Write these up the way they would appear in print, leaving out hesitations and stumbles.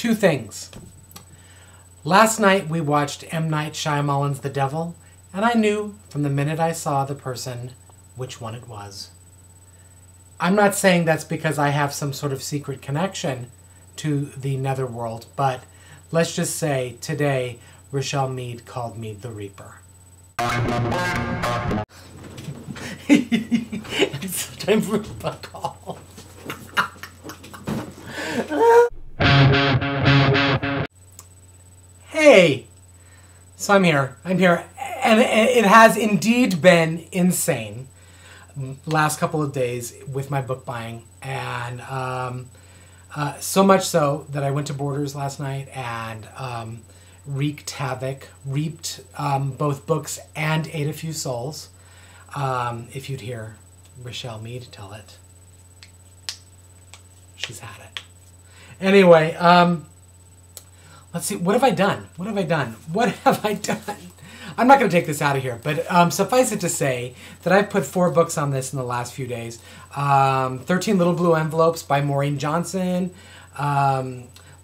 Two things. Last night we watched M. Night Shyamalan's The Devil, and I knew from the minute I saw the person which one it was. I'm not saying that's because I have some sort of secret connection to the netherworld, but let's just say today Rochelle Mead called me the Reaper. It's time for a call. Hey! So I'm here. And it has indeed been insane last couple of days with my book buying. And so much so that I went to Borders last night and wreaked havoc, reaped both books and ate a few souls. If you'd hear Rochelle Mead tell it. She's had it. Anyway, let's see. What have I done? I'm not going to take this out of here, but suffice it to say that I've put 4 books on this in the last few days. 13 Little Blue Envelopes by Maureen Johnson.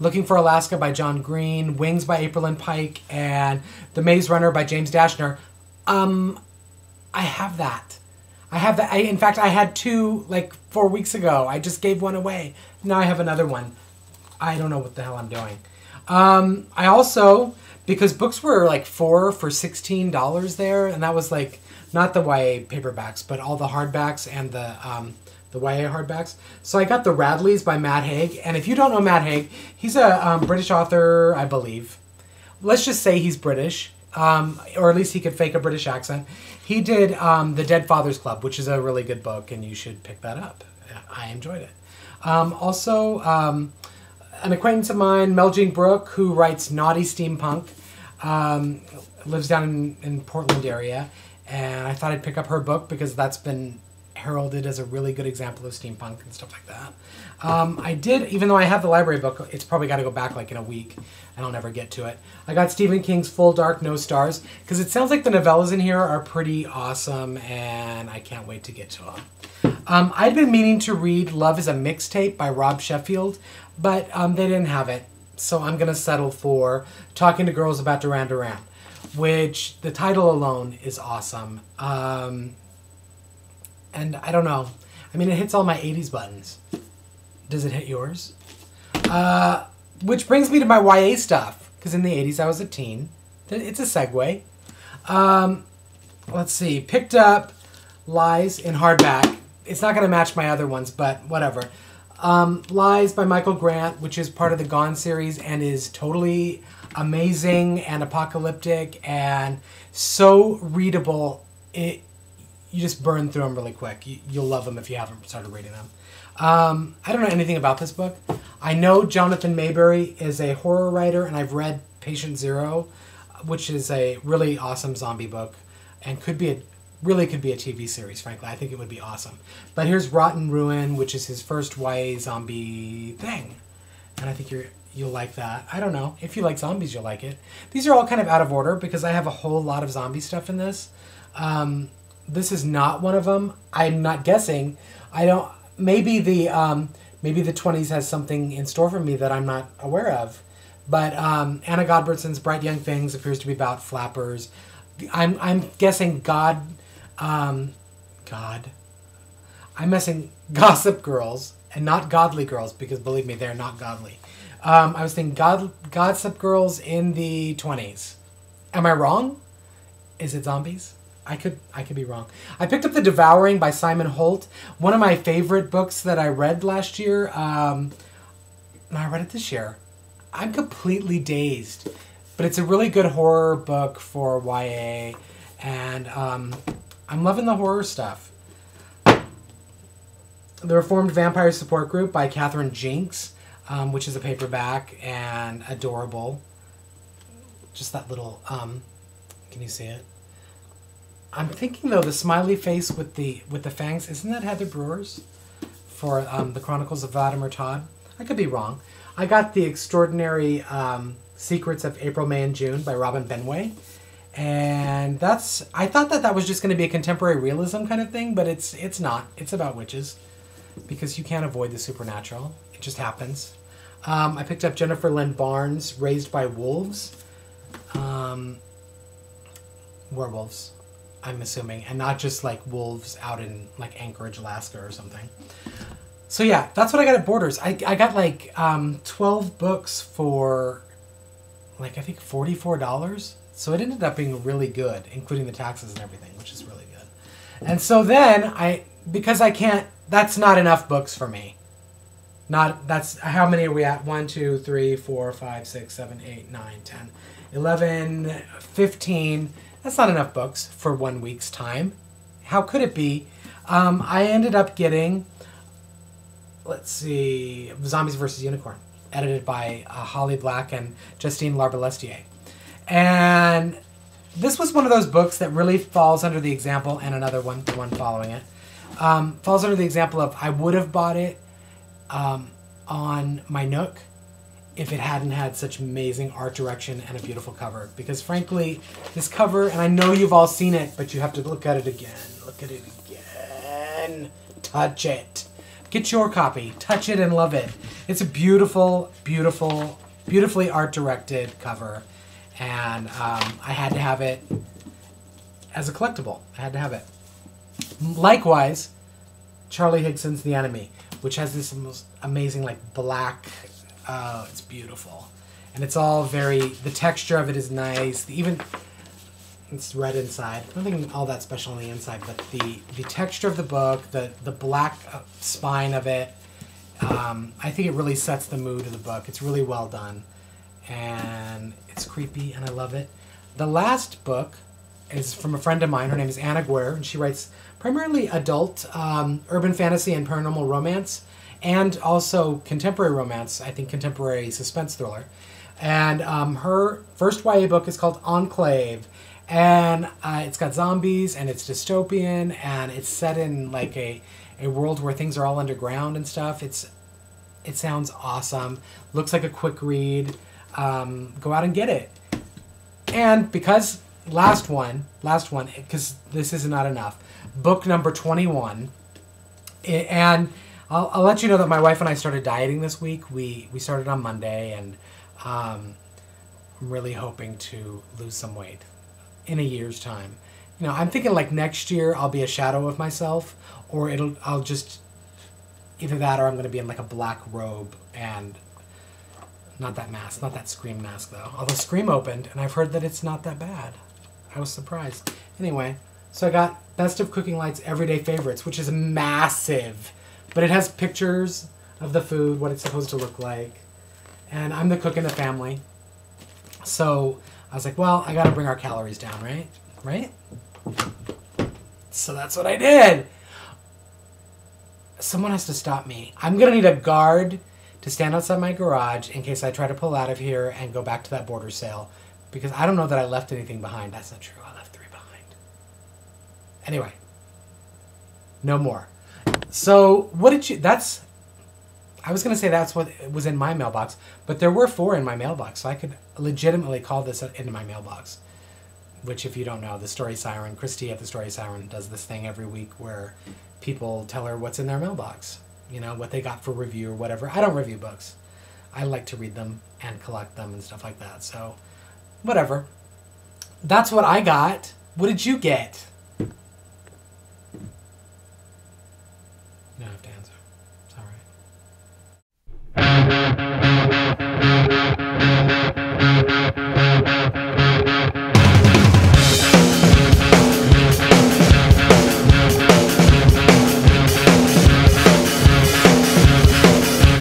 Looking for Alaska by John Green. Wings by April Lynn Pike. And The Maze Runner by James Dashner. I have that. In fact, I had 2 like 4 weeks ago. I just gave one away. Now I have another one. I don't know what the hell I'm doing. I also, because books were like 4 for $16 there, and that was like not the YA paperbacks, but all the hardbacks and the YA hardbacks. So I got the Radleys by Matt Haig, and if you don't know Matt Haig, he's a British author, I believe. Let's just say he's British, or at least he could fake a British accent. He did The Dead Fathers Club, which is a really good book, and you should pick that up. I enjoyed it. Also, an acquaintance of mine, Mel Jean Brooke, who writes Naughty Steampunk, lives down in Portland area, and I thought I'd pick up her book because that's been heralded as a really good example of steampunk and stuff like that. I did, even though I have the library book, it's probably got to go back like in a week, and I'll never get to it. I got Stephen King's Full Dark, No Stars, because it sounds like the novellas in here are pretty awesome, and I can't wait to get to them. I'd been meaning to read Love is a Mixtape by Rob Sheffield, but they didn't have it, so I'm going to settle for Talking to Girls About Duran Duran, which the title alone is awesome. And I don't know. I mean, it hits all my 80s buttons. Does it hit yours? Which brings me to my YA stuff, because in the 80s I was a teen. It's a segue. Let's see. Picked up Lies in hardback. It's not going to match my other ones, but whatever. Lies by Michael Grant, which is part of the Gone series and is totally amazing and apocalyptic and so readable. You just burn through them really quick. You'll love them if you haven't started reading them. I don't know anything about this book. I know Jonathan Mayberry is a horror writer, and I've read Patient Zero, which is a really awesome zombie book and could be a TV series, frankly. I think it would be awesome. But here's Rotten Ruin, which is his first YA zombie thing. And I think you'll like that. I don't know. If you like zombies, you'll like it. These are all kind of out of order because I have a whole lot of zombie stuff in this. This is not one of them. I'm not guessing. Maybe the 20s has something in store for me that I'm not aware of. But Anna Godbertson's Bright Young Things appears to be about flappers. I'm guessing I'm messing Gossip Girls and not Godly Girls, because believe me, they're not godly. I was thinking Gossip Girls in the 20s. Am I wrong? Is it zombies? I could be wrong. I picked up The Devouring by Simon Holt, one of my favorite books that I read last year. I read it this year. I'm completely dazed, but it's a really good horror book for YA, and I'm loving the horror stuff. The Reformed Vampire Support Group by Catherine Jinks, which is a paperback and adorable. Just that little, can you see it? I'm thinking though, the smiley face with the fangs, isn't that Heather Brewer's for the Chronicles of Vladimir Todd? I could be wrong. I got The Extraordinary Secrets of April, May, and June by Robin Benway. And I thought that was just going to be a contemporary realism kind of thing, but it's not. It's about witches, because you can't avoid the supernatural. It just happens. I picked up Jennifer Lynn Barnes' Raised by Wolves. Werewolves, I'm assuming, and not just like wolves out in like Anchorage, Alaska or something. So yeah, that's what I got at Borders. I got like 12 books for like I think $44. So it ended up being really good, including the taxes and everything, which is really good. And so then because I can't, that's not enough books for me. That's how many are we at? 1, 2, 3, 4, 5, 6, 7, 8, 9, 10, 11, 15. That's not enough books for 1 week's time. How could it be? I ended up getting, let's see, Zombies vs. Unicorn, edited by Holly Black and Justine Larbalestier. And this was one of those books that really falls under the example, and another one, the one following it, falls under the example of I would have bought it on my Nook if it hadn't had such amazing art direction and a beautiful cover. Because frankly, this cover, and I know you've all seen it, but you have to look at it again. Look at it again. Touch it. Get your copy. Touch it and love it. It's a beautiful, beautiful, beautifully art-directed cover. And I had to have it as a collectible. I had to have it. Likewise, Charlie Higson's The Enemy, which has this most amazing like black, it's beautiful. And it's all the texture of it is nice. It's red inside. Nothing all that special on the inside, but the texture of the book, the black spine of it, I think it really sets the mood of the book. It's really well done. And it's creepy, and I love it. The last book is from a friend of mine. Her name is Anna Guerre, and she writes primarily adult urban fantasy and paranormal romance, and also contemporary romance, I think contemporary suspense thriller. And her first YA book is called Enclave, and it's got zombies, and it's dystopian, and it's set in like a world where things are all underground and stuff. It sounds awesome. Looks like a quick read. Go out and get it. And because last one, because this is not enough, book number 21, and I'll let you know that my wife and I started dieting this week. We started on Monday, and I'm really hoping to lose some weight in a year's time. You know, I'm thinking like next year I'll be a shadow of myself, or I'll just either that or I'm going to be in like a black robe and not that mask, not that Scream mask though. Although Scream opened, and I've heard that it's not that bad. I was surprised. Anyway, so I got Best of Cooking Light's Everyday Favorites, which is massive. But it has pictures of the food, what it's supposed to look like. And I'm the cook in the family. So I was like, well, I got to bring our calories down, right? Right? So that's what I did. Someone has to stop me. I'm going to need a guard to stand outside my garage in case I try to pull out of here and go back to that border sale. Because I don't know that I left anything behind. That's not true. I left 3 behind. Anyway. No more. So, what did you... I was going to say that's what was in my mailbox. But there were 4 in my mailbox. So I could legitimately call this into my mailbox. Which, if you don't know, the Story Siren, Christy at the Story Siren does this thing every week where people tell her what's in their mailbox. You know, what they got for review or whatever. I don't review books. I like to read them and collect them and stuff like that. So, whatever. That's what I got. What did you get?